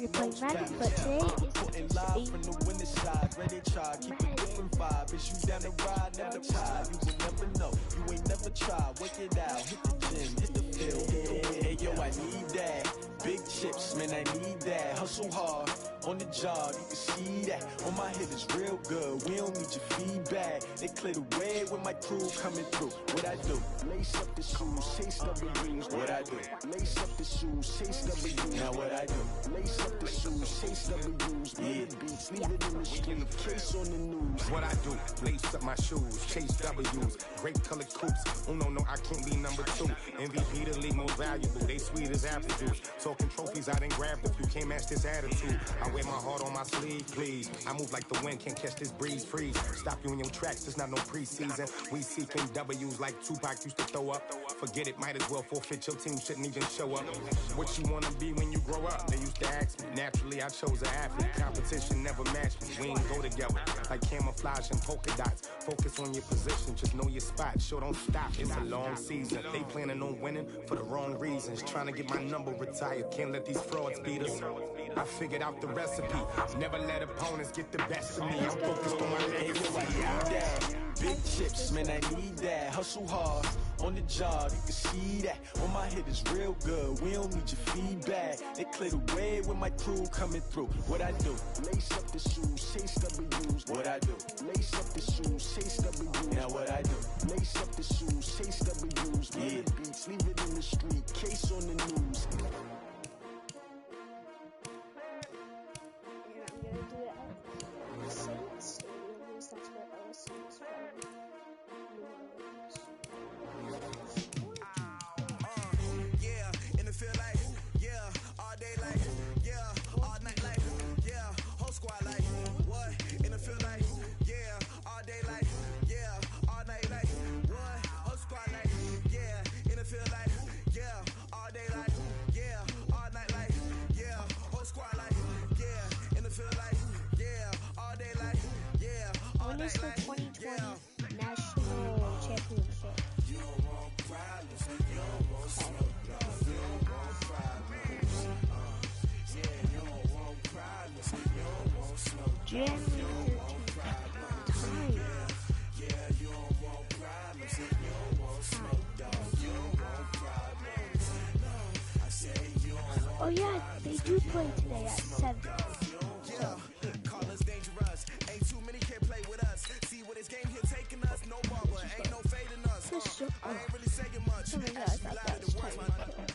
already playing Madden, but today is Madden. Keep a different vibe. Is you down the ride? Never tired. You will never know. You ain't never tried. Work it out. Hit the gym. Hit the field. Hey, yo, I need that. Big chips, man, I need that. Hustle hard on the job. You can see that. On my head is real good. We don't need your feedback. They clear the way with my crew coming through. What I do? Lace up the shoes, chase W's. What I do? Lace up the shoes, chase W's. Now what I do? Lace up the shoes, chase W's. Yeah, beats, leave it in the street. Case on the news. What I do? Lace up my shoes, chase W's. Great colored coops. Oh no, I can't be number 2. MVP the league most valuable. They sweet as apple juice. Talking trophies, I didn't grab the few. Can't match this attitude. I wear my heart on my sleeve, please. I move like the wind, can't catch this breeze. Freeze. Stop you in your tracks. There's not no preseason. We seeking W's like Tupac used to throw up. Forget it, might as well forfeit. Your team shouldn't even show up. What you wanna be when you grow up? They used to ask me. Naturally, I chose an athlete. Competition never matched me. We ain't go together like camouflage and polka dots. Focus on your position, just know your spot. Sure, don't stop. It's a long season. They planning on winning for the wrong reasons. Trying to get my number retired. Can't let these frauds beat us. I figured out the recipe. Never let opponents get the best of me. I'm focused on my legacy. Big chips, man, I need that. Hustle hard on the job, you can see that. On my head is real good. We don't need your feedback. They clear the way with my crew coming through. What I do? Lace up the shoes, chase W's. What I do? Lace up the shoes, chase W's. Now what I do? Lace up the shoes, chase W's. Yeah, beats, leave it in the street. Case on the news. When is the 2020 National Championship? January 13th. Oh yeah, they do play today at 7. I ain't really saying much.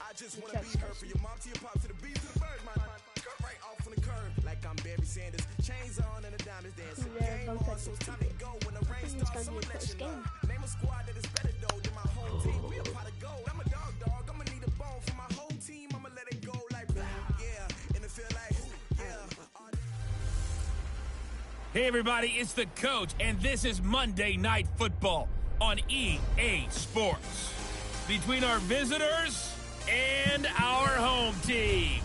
I just wanna be her for your mom to your pop to the beat to the bird, man. Cut right off on the curb like I'm Barry Sanders. Chains on and the diamonds dancing. Game on, so it's time to go when the rain starts. So let you know. Name a squad that is better though than my whole team. We a pot of gold. I'm a dog. I'ma need a bone for my whole team. I'ma let it go like yeah, and it feel like yeah. Hey everybody, it's the coach, and this is Monday Night Football on EA Sports. Between our visitors and our home team.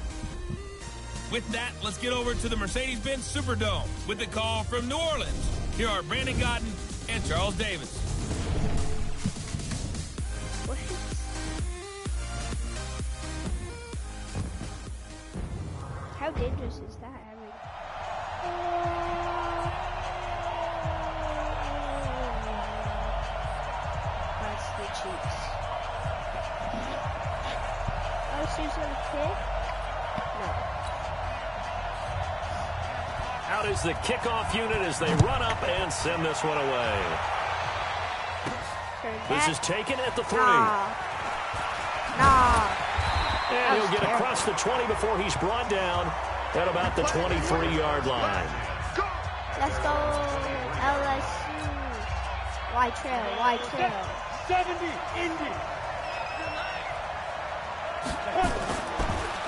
With that, let's get over to the Mercedes-Benz Superdome with the call from New Orleans. Here are Brandon Godden and Charles Davis. How dangerous is that? That's the Chiefs. Oh, she's gonna kick? No. Out is the kickoff unit as they run up and send this one away. This is taken at the 3. And he'll get across the 20 before he's brought down at about the 23-yard line. Let's go, LSU. Wide trail. 70, Indy.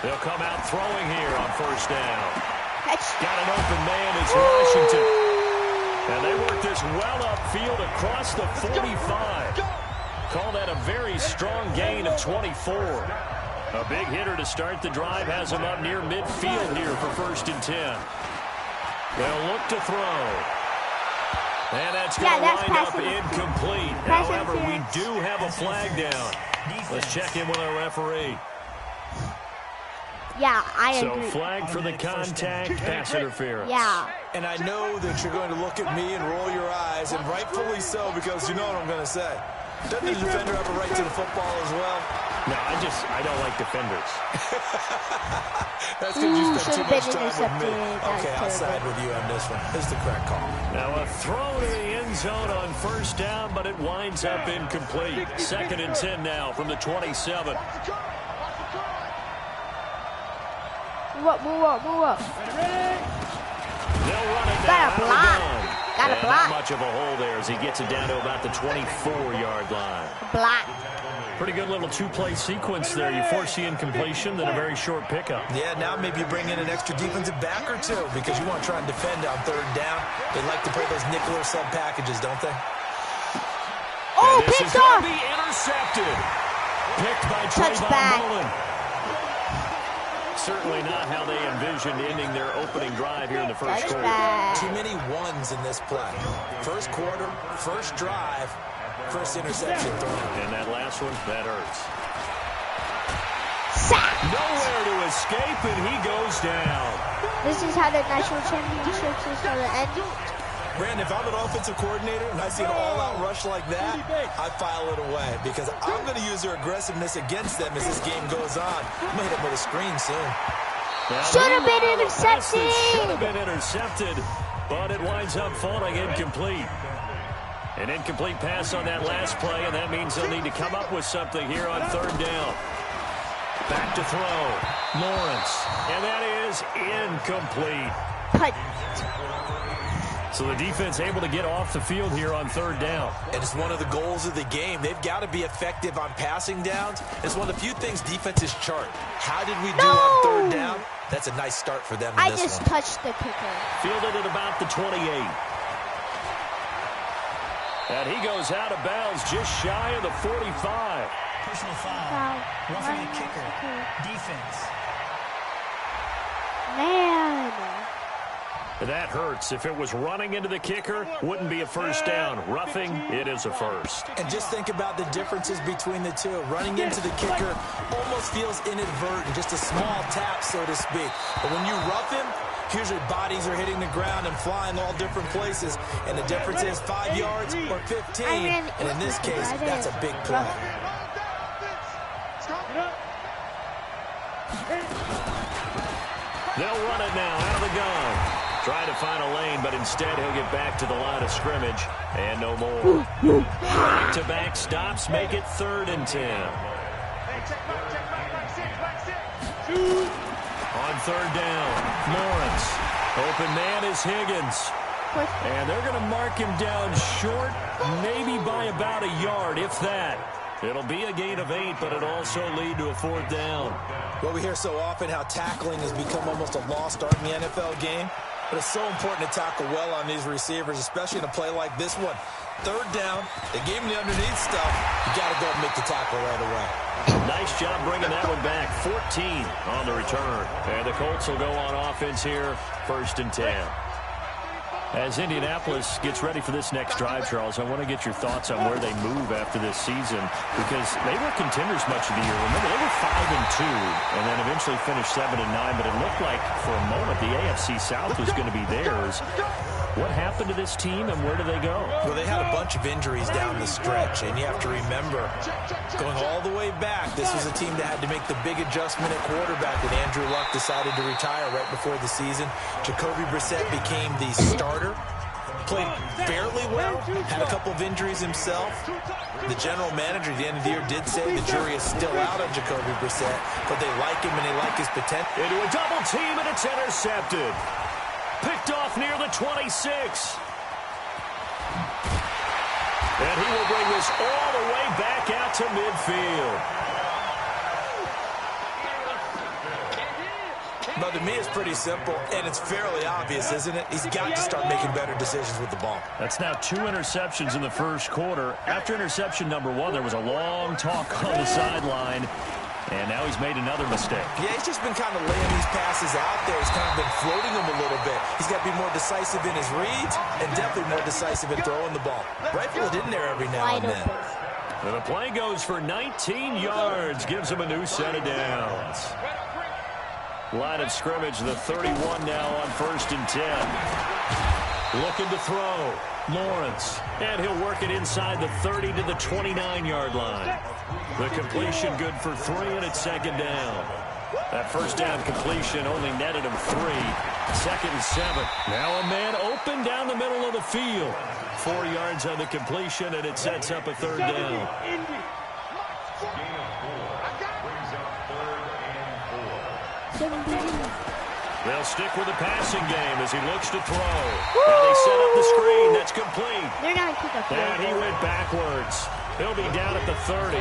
They'll come out throwing here on first down. Catch. Got an open man, it's Washington. And they work this well upfield across the 45. Call that a very strong gain of 24. A big hitter to start the drive has him up near midfield here for 1st and 10. They'll look to throw. And that's going to wind up incomplete. However, we do have a flag down. Let's check in with our referee. Yeah, I agree. So flag for the contact, pass interference. Yeah. And I know that you're going to look at me and roll your eyes, and rightfully so, because you know what I'm going to say. Doesn't the defender have a right to the football as well? No, I don't like defenders. That's because you spent too much time with me. intercepted. Okay, I'll side with you on this one. This is the correct call. Now a throw to the end zone on first down, but it winds up incomplete. 2nd and 10 now from the 27. Move up. They'll run it Got a down. block. Got a And block. not much of a hole there as he gets it down to about the 24-yard line. Block. Pretty good little two-play sequence there. You force the incompletion, then a very short pickup. Yeah, now maybe you bring in an extra defensive back or two because you want to try and defend on 3rd down. They like to play those nickel or sub packages, don't they? Oh, And this is picked going off. to be intercepted. Picked by Touchback. Trayvon Mullen. Certainly not how they envisioned ending their opening drive here in the first quarter. Touchback. Too many ones in this play. First quarter, first drive, first interception thrown. And that last one, that hurts. Sack. Nowhere to escape, and he goes down. This is how the national championships is going to end. Brandon, if I'm an offensive coordinator and I see an all-out rush like that, I file it away because I'm going to use their aggressiveness against them as this game goes on. I'm going to hit them with a screen soon. Should have been intercepted. Should have been intercepted, but it winds up falling incomplete. An incomplete pass on that last play, and that means they'll need to come up with something here on 3rd down. Back to throw. Lawrence. And that is incomplete. Punt. So the defense able to get off the field here on 3rd down. And it's one of the goals of the game. They've got to be effective on passing downs. It's one of the few things defenses chart. How did we do on 3rd down? That's a nice start for them in I this just one. touched the kicker. Fielded at about the 28. And he goes out of bounds just shy of the 45. Personal foul. Roughing the kicker. Defense. Man. That hurts. If it was running into the kicker, wouldn't be a first down. Roughing, it is a first. And just think about the differences between the two. Running into the kicker almost feels inadvertent, just a small tap, so to speak. But when you rough him, usually bodies are hitting the ground and flying all different places. And the difference is 5 yards or 15. And in this case, that's a big play. They'll run it now out of the gun. Try to find a lane, but instead he'll get back to the line of scrimmage. And no more. Back-to-back stops make it 3rd and 10. On 3rd down, Lawrence. Open man is Higgins. And they're going to mark him down short, maybe by about a yard, if that. It'll be a gain of 8, but it'll also lead to a 4th down. Well, we hear so often how tackling has become almost a lost art in the NFL game. But it's so important to tackle well on these receivers, especially in a play like this one. 3rd down, they gave him the underneath stuff. You got to go and make the tackle right away. Nice job bringing that one back. 14 on the return. And the Colts will go on offense here, 1st and 10. As Indianapolis gets ready for this next drive, Charles, I want to get your thoughts on where they move after this season because they were contenders much of the year. Remember, they were 5-2 and then eventually finished 7-9, but it looked like for a moment the AFC South was going to be theirs. What happened to this team and where do they go? Well, they had a bunch of injuries down the stretch, and you have to remember, going all the way back, this was a team that had to make the big adjustment at quarterback when Andrew Luck decided to retire right before the season. Jacoby Brissett became the starter, played fairly well, had a couple of injuries himself. The general manager at the end of the year did say the jury is still out on Jacoby Brissett, but they like him and they like his potential. Into a double team, and it's intercepted. Picked off near the 26. And he will bring this all the way back out to midfield. But to me, it's pretty simple, and it's fairly obvious, isn't it? He's got to start making better decisions with the ball. That's now 2 interceptions in the first quarter. After interception number 1, there was a long talk on the sideline. And now he's made another mistake. Yeah, he's just been kind of laying these passes out there. He's kind of been floating them a little bit. He's got to be more decisive in his reads and definitely more decisive in throwing the ball. Rifle it in there every now and then. And the play goes for 19 yards. Gives him a new set of downs. Line of scrimmage, the 31 now on 1st and 10. Looking to throw. Lawrence. And he'll work it inside the 30 to the 29-yard line. The completion good for 3, and it's 2nd down. That first down completion only netted him 3. 2nd and 7. Now a man open down the middle of the field. 4 yards on the completion, and it sets up a 3rd down. They'll stick with the passing game as he looks to throw. Now they set up the screen. That's complete. They're going to kick a field goal. And he went backwards. He'll be down at the 30.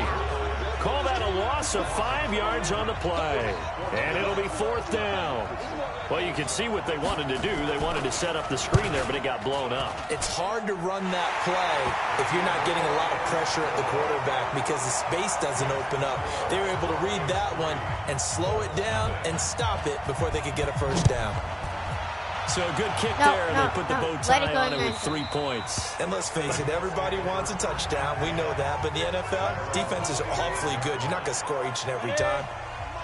Call that a loss of 5 yards on the play. And it'll be 4th down. Well, you can see what they wanted to do. They wanted to set up the screen there, but it got blown up. It's hard to run that play if you're not getting a lot of pressure at the quarterback because the space doesn't open up. They were able to read that one and slow it down and stop it before they could get a 1st down. So a good kick there, and they put the bow tie on it with 3 points. And let's face it, everybody wants a touchdown. We know that. But in the NFL, defenses are awfully good. You're not going to score each and every time.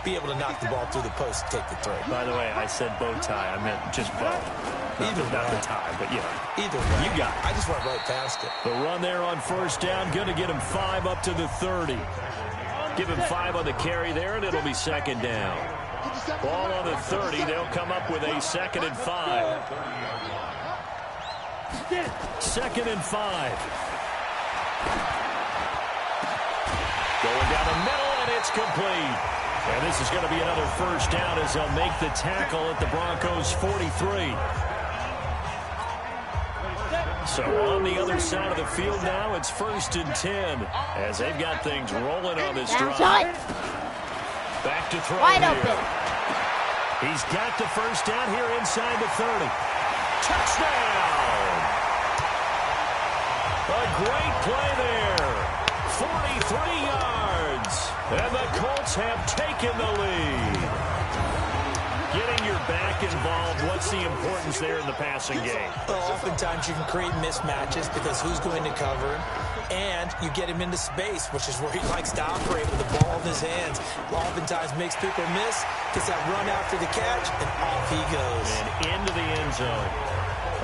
Be able to knock the ball through the post and take the throw. By the way, I said bow tie. I meant just bow. Not the tie, but you know. Either way. You got it. I just went right past it. The run there on 1st down, going to get him 5 up to the 30. Give him 5 on the carry there, and it'll be 2nd down. Ball on the 30. They'll come up with a 2nd and 5. 2nd and 5. Going down the middle, and it's complete. And this is going to be another 1st down as they'll make the tackle at the Broncos' 43. So on the other side of the field now, it's 1st and 10 as they've got things rolling on this drive. Back to throw Wide here. open. He's got the 1st down here inside the 30. Touchdown! A great play there. 43 yards. And the Colts have taken the lead. Getting your back involved, what's the importance there in the passing game? Well, oftentimes you can create mismatches because who's going to cover him? And you get him into space, which is where he likes to operate with the ball in his hands. Oftentimes makes people miss, gets that run after the catch, and off he goes. And into the end zone.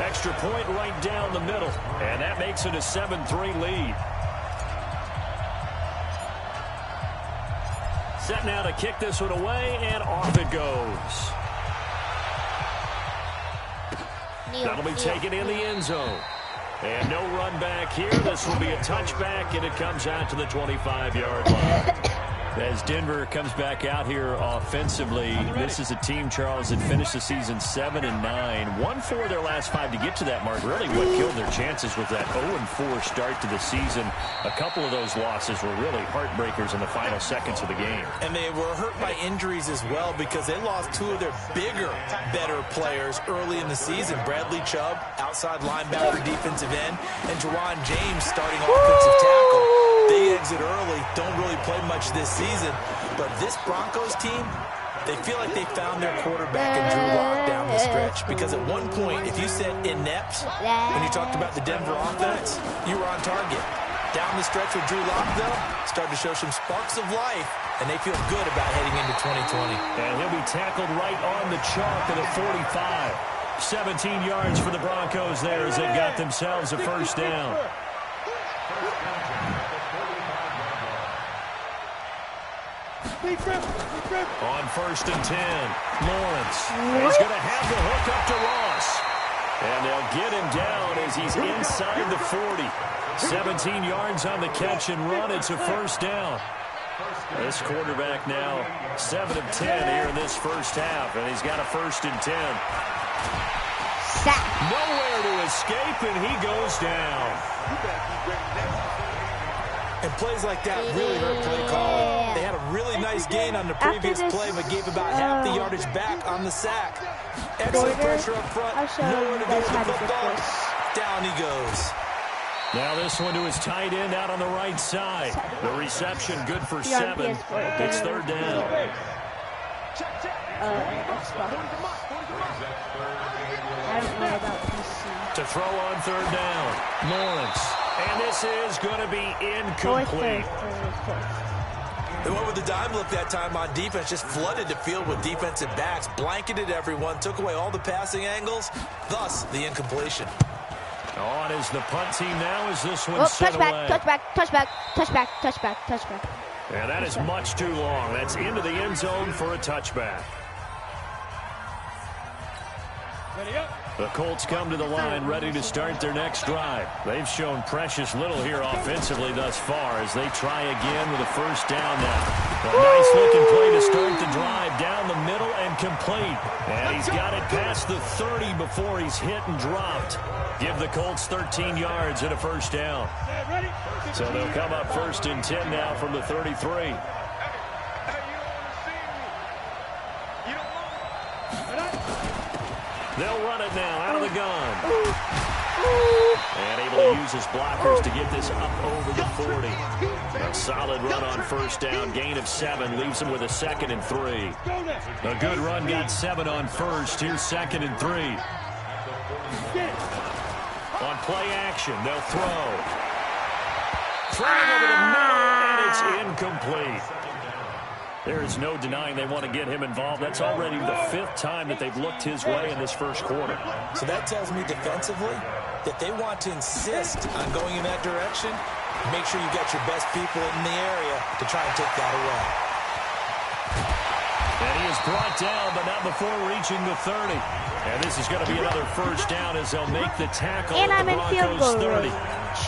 Extra point right down the middle. And that makes it a 7-3 lead. Set now to kick this one away, and off it goes. That'll be taken in the end zone. And no run back here. This will be a touchback, and it comes out to the 25-yard line. As Denver comes back out here offensively, this is a team, Charles, that finished the season 7-9. Won 4 of their last 5 to get to that mark. Really what killed their chances was that 0-4 start to the season. A couple of those losses were really heartbreakers in the final seconds of the game. And they were hurt by injuries as well because they lost 2 of their bigger, better players early in the season. Bradley Chubb, outside linebacker, defensive end, and Juwan James, starting offensive tackle. They exit early, don't really play much this season. But this Broncos team, they feel like they found their quarterback in Drew Lock down the stretch. Because at one point, if you said inept, when you talked about the Denver offense, you were on target. Down the stretch with Drew Lock, though, started to show some sparks of life, and they feel good about heading into 2020. And he'll be tackled right on the chalk of the 45. 17 yards for the Broncos there as they got themselves a 1st down. On 1st and 10, Lawrence. He's going to have the hook up to Ross. And they'll get him down as he's inside the 40. 17 yards on the catch and run. It's a 1st down. This quarterback now 7 of 10 here in this first half. And he's got a 1st and 10. Nowhere to escape, and he goes down. And plays like that really hurt play calling. They had a really nice gain on the previous play, but gave about half the yardage back on the sack. Excellent pressure up front. Nowhere to go with the football. Down he goes. Now this one to his tight end out on the right side. The reception good for 7. It's 3rd down. To throw on 3rd down. Lawrence. And this is going to be incomplete. They went with the dime look that time on defense, just flooded the field with defensive backs, blanketed everyone, took away all the passing angles, thus the incompletion. On is the punt team now as this one sent away. Touchback. And that is much too long. That's into the end zone for a touchback. Ready up. The Colts come to the line ready to start their next drive. They've shown precious little here offensively thus far as they try again with a first down now. A nice-looking play to start the drive down the middle and complete. And he's got it past the 30 before he's hit and dropped. Give the Colts 13 yards and a first down. So they'll come up first and 10 now from the 33. They'll run it now out of the gun. And able to use his blockers to get this up over the 40. A solid run on first down. Gain of 7 leaves him with a 2nd and 3. A good run got 7 on first. Here's 2nd and 3. On play action, they'll throw. Throwing over the middle, and it's incomplete. There is no denying they want to get him involved. That's already the 5th time that they've looked his way in this first quarter. So that tells me defensively that they want to insist on going in that direction. Make sure you got your best people in the area to try and take that away. And he is brought down, but not before reaching the 30. And this is going to be another first down as they'll make the tackle And at I'm the in field Broncos' 30. goal range.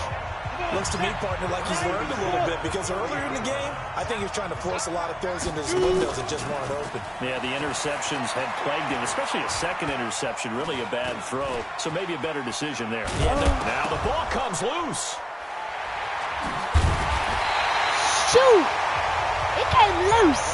Looks to me, partner, like he's learned a little bit because earlier in the game, I think he was trying to force a lot of throws into his windows that just weren't open. Yeah, the interceptions had plagued him, especially a second interception, really a bad throw. So maybe a better decision there. Yeah, now the ball comes loose. Shoot! It came loose.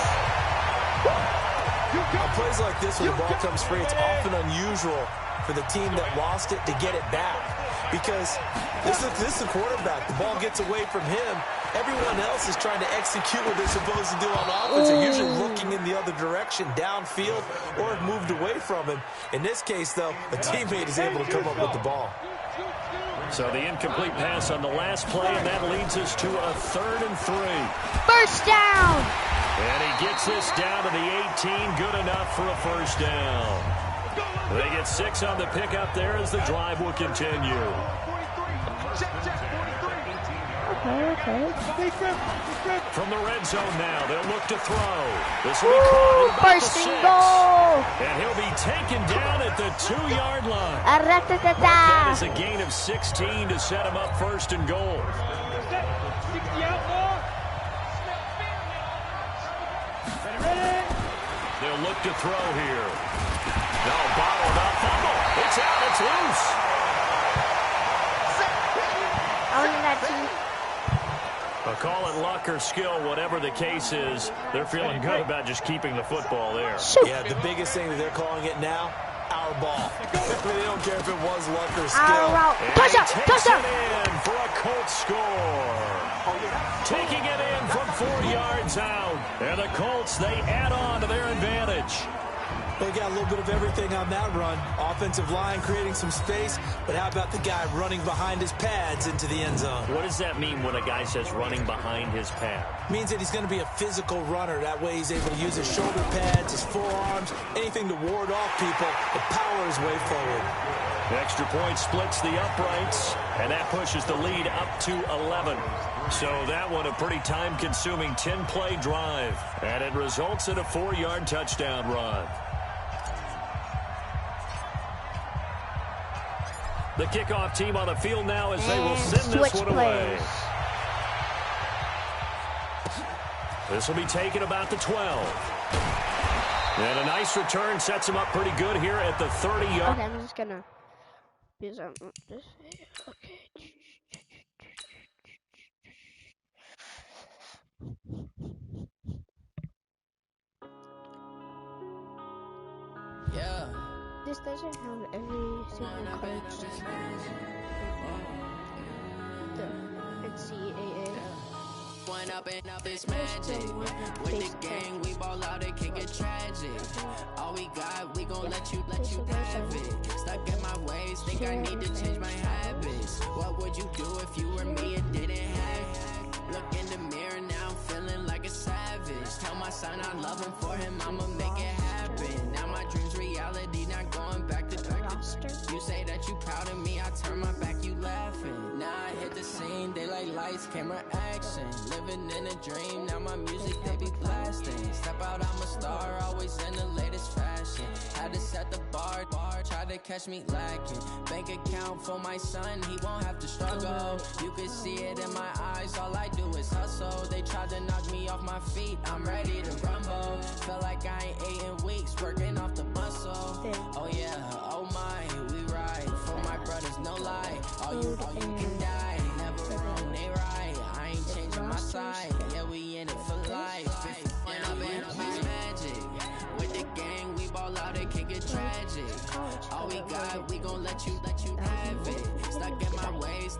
On plays like this, when the ball comes free, it's often unusual for the team that lost it to get it back. Because this is the quarterback. The ball gets away from him. Everyone else is trying to execute what they're supposed to do on offense. They're usually looking in the other direction, downfield, or have moved away from him. In this case, though, a teammate is able to come up with the ball. So the incomplete pass on the last play, and that leads us to a 3rd and 3. First down. And he gets this down to the 18. Good enough for a first down. They get 6 on the pickup there as the drive will continue. Okay. From the red zone now, they'll look to throw. This will be caught at about First the 6. and goal. And he'll be taken down at the 2-yard line. That is a gain of 16 to set him up first and goal. They'll look to throw here. No, bottled up, fumble. It's out, it's loose. Only that team. A call it luck or skill, whatever the case is, they're feeling good about just keeping the football there. Shoot. Yeah, the biggest thing that they're calling it now, our ball. They don't care if it was luck or Our skill. route. And Touchdown. he takes Touchdown. it in for a Colts score. Taking it in from 4 yards out. And the Colts, they add on to their advantage. They got a little bit of everything on that run. Offensive line creating some space, but how about the guy running behind his pads into the end zone? What does that mean when a guy says running behind his pad? Means that he's going to be a physical runner. That way he's able to use his shoulder pads, his forearms, anything to ward off people and power his way forward. The extra point splits the uprights, and that pushes the lead up to 11. So that one a pretty time-consuming 10-play drive, and it results in a 4-yard touchdown run. The kickoff team on the field now as they will send this one away. This will be taken about the 12. And a nice return sets him up pretty good here at the 30-yard. Okay, I'm just gonna do something. Okay. Yeah. This doesn't have every single card. The NCAA. One up and up is magic. With the gang, we ball out, it can get tragic. All we got, we gon' let you have it. Stuck in my ways, think I need to change my habits. What would you do if you were me and didn't have? Look in the mirror now, I'm feeling feeling like a savage. Tell my son I love him, for him I'ma make it happen. Now my dream's reality, not going back to you say that you proud of me, I turn my back, you laughing. Now I hit the scene, daylight lights, camera action. Living in a dream, now my music they be blasting. Step out, I'm a star, always in the latest fashion. Had to set the bar, try to catch me lacking. Bank account for my son, he won't have to struggle. You can see it in my eyes, all I do is hustle. They tried to knock me off my feet, I'm ready to rumble. Felt like I ain't ate in weeks, working off the muscle. Oh yeah, oh my, we ride for my brothers, no lie. All you can die, never wrong, they right. I ain't changing my side, yeah, we in it for life. And I've been magic with the gang, we ball out, it can get tragic. All we got, we gon' let you have it. Stuck in my ways.